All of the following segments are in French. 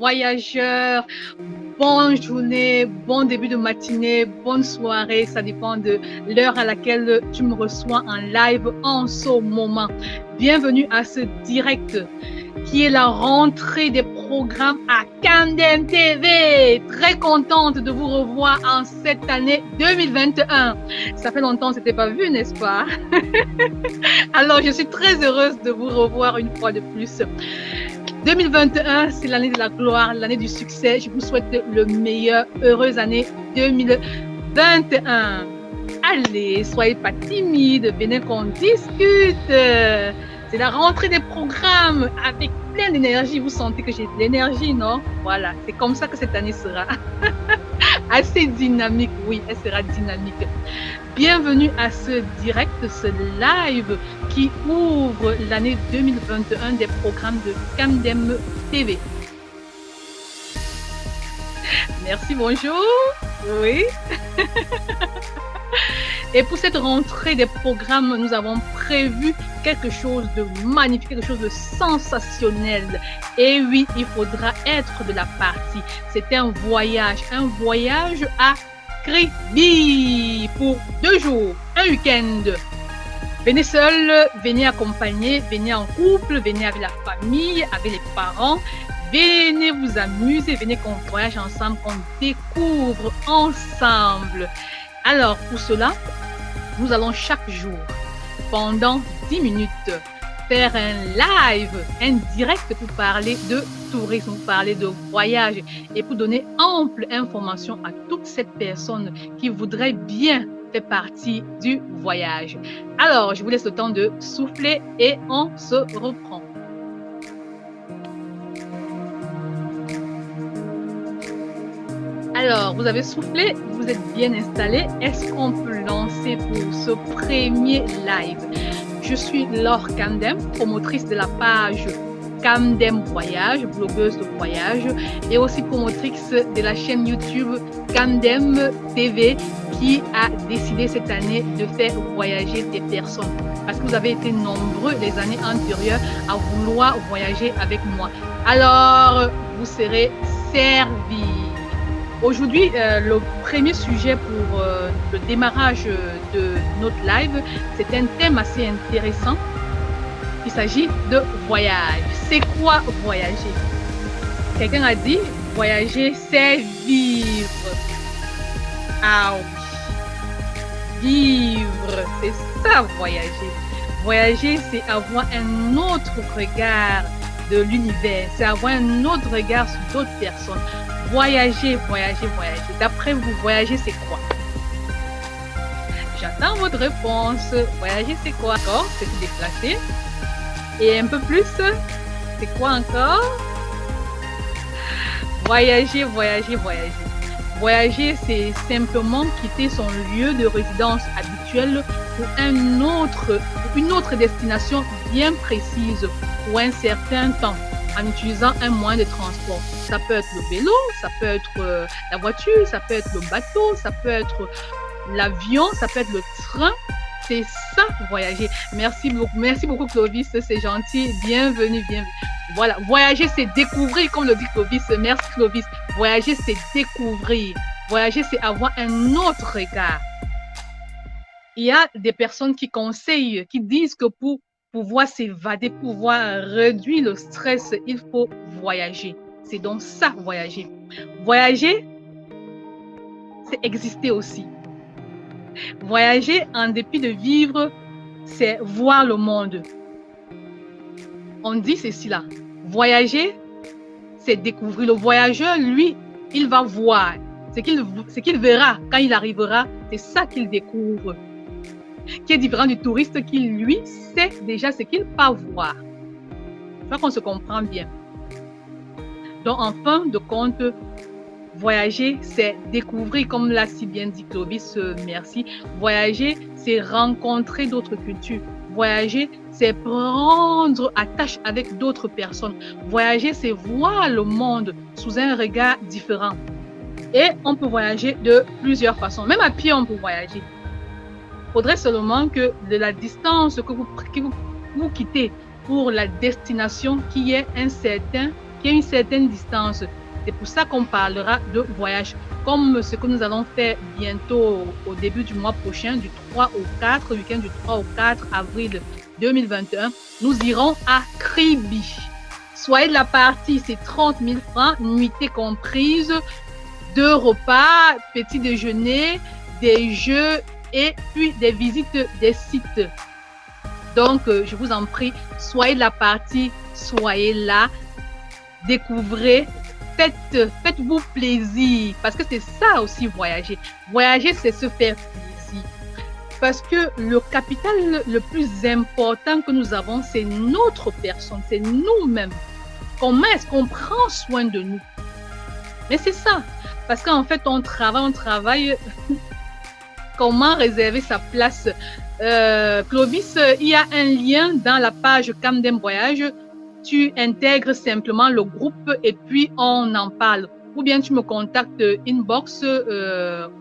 voyageurs. Bonne journée, bon début de matinée, bonne soirée. Ça dépend de l'heure à laquelle tu me reçois en live en ce moment. Bienvenue à ce direct qui est la rentrée des programmes à Camden TV. Très contente de vous revoir en cette année 2021. Ça fait longtemps que ce n'était pas vu, n'est-ce pas? Alors, je suis très heureuse de vous revoir une fois de plus. 2021, c'est l'année de la gloire, l'année du succès. Je vous souhaite le meilleur, heureuse année 2021. Allez, soyez pas timides, venez qu'on discute. C'est la rentrée des programmes avec plein d'énergie. Vous sentez que j'ai de l'énergie, non? Voilà, c'est comme ça que cette année sera. Assez dynamique, oui, elle sera dynamique. Bienvenue à ce direct, ce live qui ouvre l'année 2021 des programmes de Camden TV. Merci, bonjour. Oui. Et pour cette rentrée des programmes, nous avons prévu quelque chose de magnifique, quelque chose de sensationnel. Et oui, il faudra être de la partie. C'est un voyage à Kribi pour 2 jours, un week-end. Venez seul, venez accompagné, venez en couple, venez avec la famille, avec les parents. Venez vous amuser, venez qu'on voyage ensemble, qu'on découvre ensemble. Alors, pour cela, nous allons chaque jour, pendant 10 minutes, faire un live, un direct pour parler de tourisme, pour parler de voyage et pour donner ample information à toutes ces personnes qui voudraient bien faire partie du voyage. Alors, je vous laisse le temps de souffler et on se reprend. Alors, vous avez soufflé, vous êtes bien installé. Est-ce qu'on peut lancer pour ce premier live? Je suis Laure Camden, promotrice de la page Camden Voyage, blogueuse de voyage, et aussi promotrice de la chaîne YouTube Camden TV qui a décidé cette année de faire voyager des personnes. Parce que vous avez été nombreux les années antérieures à vouloir voyager avec moi. Alors, vous serez servis. Aujourd'hui, le premier sujet pour le démarrage de notre live, c'est un thème assez intéressant. Il s'agit de voyage. C'est quoi voyager? Quelqu'un a dit, voyager, c'est vivre. Ah oui. Vivre, c'est ça, voyager. Voyager, c'est avoir un autre regard de l'univers. C'est avoir un autre regard sur d'autres personnes. Voyager, voyager, voyager. D'après vous, voyager, c'est quoi? J'attends votre réponse. Voyager, c'est quoi encore? C'est se déplacer. Et un peu plus, c'est quoi encore? Voyager, voyager, voyager. Voyager, c'est simplement quitter son lieu de résidence habituel pour une autre destination bien précise pour un certain temps, en utilisant un moyen de transport. Ça peut être le vélo, ça peut être la voiture, ça peut être le bateau, ça peut être l'avion, ça peut être le train. C'est ça, voyager. Merci beaucoup Clovis, c'est gentil. Bienvenue, bienvenue. Voilà, voyager, c'est découvrir, comme le dit Clovis. Merci Clovis. Voyager, c'est découvrir. Voyager, c'est avoir un autre regard. Il y a des personnes qui conseillent, qui disent que pour pouvoir s'évader, pouvoir réduire le stress, il faut voyager. C'est donc ça, voyager. Voyager, c'est exister aussi. Voyager, en dépit de vivre, c'est voir le monde. On dit ceci là. Voyager, c'est découvrir. Le voyageur, lui, il va voir. Ce qu'il verra quand il arrivera, c'est ça qu'il découvre. Qui est différent du touriste qui, lui, sait déjà ce qu'il va voir. Je crois qu'on se comprend bien. Donc, en fin de compte, voyager, c'est découvrir, comme l'a si bien dit Clovis, merci. Voyager, c'est rencontrer d'autres cultures. Voyager, c'est prendre attache avec d'autres personnes. Voyager, c'est voir le monde sous un regard différent. Et on peut voyager de plusieurs façons. Même à pied, on peut voyager. Il faudrait seulement que de la distance que vous quittez pour la destination qui est un certain qui est une certaine distance. C'est pour ça qu'on parlera de voyage, comme ce que nous allons faire bientôt au début du mois prochain, du 3 au 4, week-end du 3 au 4 avril 2021. Nous irons à Kribi. Soyez de la partie, c'est 30 000 francs, nuitée comprise, 2 repas, petit déjeuner, des jeux et puis des visites des sites. Donc, je vous en prie, soyez de la partie, soyez là, découvrez, faites-vous plaisir, parce que c'est ça aussi voyager. Voyager, c'est se faire plaisir. Parce que le capital le plus important que nous avons, c'est notre personne, c'est nous-mêmes. Comment est-ce qu'on prend soin de nous? Mais c'est ça. Parce qu'en fait, on travaille. Comment réserver sa place? Clovis, il y a un lien dans la page Camden Voyage. Tu intègres simplement le groupe et puis on en parle. Ou bien tu me contactes inbox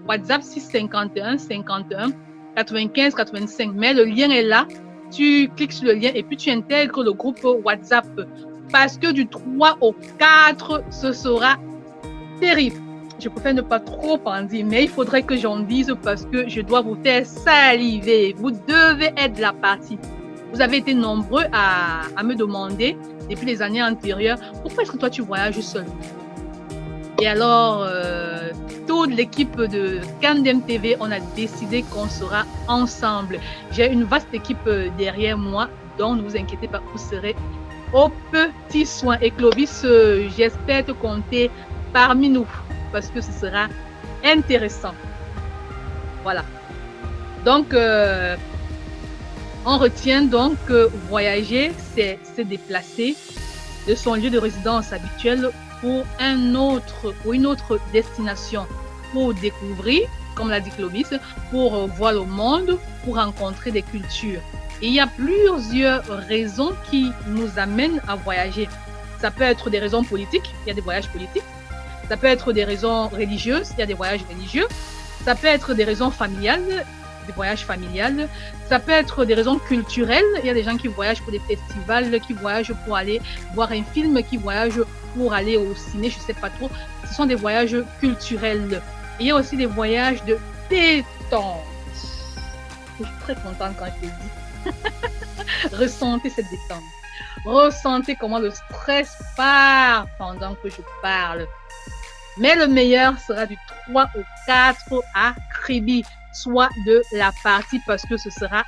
WhatsApp 651 51 95 85. Mais le lien est là. Tu cliques sur le lien et puis tu intègres le groupe WhatsApp. Parce que du 3 au 4, ce sera terrible. Je préfère ne pas trop en dire, mais il faudrait que j'en dise parce que je dois vous faire saliver. Vous devez être la partie. Vous avez été nombreux à me demander depuis les années antérieures, pourquoi est-ce que toi tu voyages seul? Et alors, toute l'équipe de Camden TV, on a décidé qu'on sera ensemble. J'ai une vaste équipe derrière moi, dont ne vous inquiétez pas, vous serez au petit soin. Et Clovis, j'espère te compter parmi nous parce que ce sera intéressant. Voilà. Donc, on retient donc que voyager, c'est se déplacer de son lieu de résidence habituel pour un autre ou une autre destination pour découvrir, comme l'a dit Clovis, pour voir le monde, pour rencontrer des cultures. Et il y a plusieurs raisons qui nous amènent à voyager. Ça peut être des raisons politiques, il y a des voyages politiques. Ça peut être des raisons religieuses, il y a des voyages religieux. Ça peut être des raisons familiales, des voyages familiales. Ça peut être des raisons culturelles. Il y a des gens qui voyagent pour des festivals, qui voyagent pour aller voir un film, qui voyagent pour aller au ciné, je ne sais pas trop. Ce sont des voyages culturels. Et il y a aussi des voyages de détente. Je suis très contente quand je te dis. Ressentez cette détente. Ressentez comment le stress part pendant que je parle. Mais le meilleur sera du 3 au 4 à Kribi, soit de la partie parce que ce sera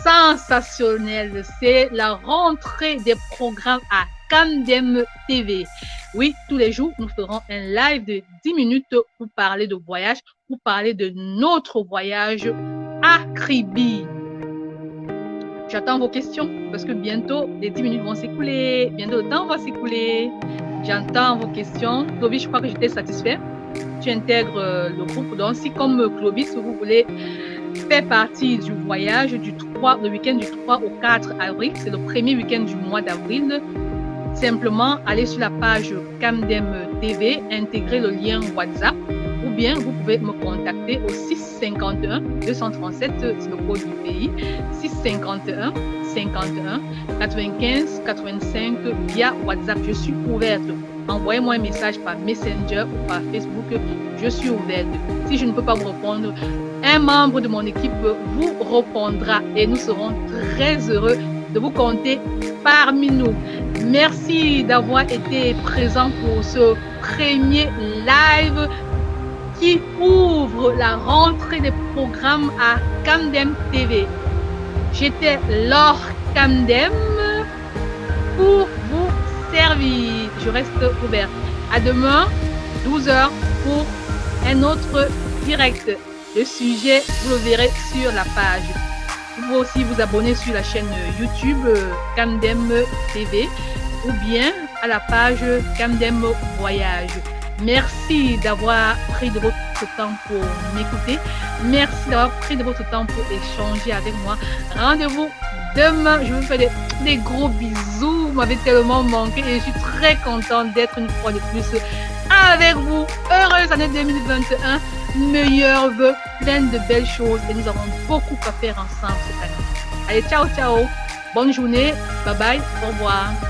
sensationnel. C'est la rentrée des programmes à Camden TV. Oui, tous les jours, nous ferons un live de 10 minutes pour parler de voyage, pour parler de notre voyage à Kribi. J'attends vos questions parce que bientôt, les 10 minutes vont s'écouler. Bientôt, le temps va s'écouler. J'entends vos questions. Clovis, je crois que j'étais satisfait. Tu intègres le groupe. Donc, si comme Clovis, vous voulez faire partie du voyage le week-end du 3 au 4 avril, c'est le premier week-end du mois d'avril, simplement allez sur la page Camden TV, intégrez le lien WhatsApp ou bien vous pouvez me contacter au 651 237, c'est le code du pays, 651 51 95 85 via WhatsApp. Je suis ouverte. Envoyez-moi un message par Messenger ou par Facebook. Je suis ouverte. Si je ne peux pas vous répondre, un membre de mon équipe vous répondra et nous serons très heureux de vous compter parmi nous. Merci d'avoir été présent pour ce premier live qui ouvre la rentrée des programmes à Camden TV. J'étais Laure Camden pour vous servir. Je reste ouverte. À demain, 12h pour un autre direct. Le sujet, vous le verrez sur la page. Vous pouvez aussi vous abonner sur la chaîne YouTube Camden TV ou bien à la page Camden Voyage. Merci d'avoir pris de votre temps pour m'écouter. Merci d'avoir pris de votre temps pour échanger avec moi. Rendez-vous demain. Je vous fais des gros bisous. Vous m'avez tellement manqué et je suis très contente d'être une fois de plus avec vous. Heureuse année 2021. Meilleurs vœux, plein de belles choses et nous avons beaucoup à faire ensemble cette année. Allez, ciao, ciao. Bonne journée. Bye bye. Au revoir.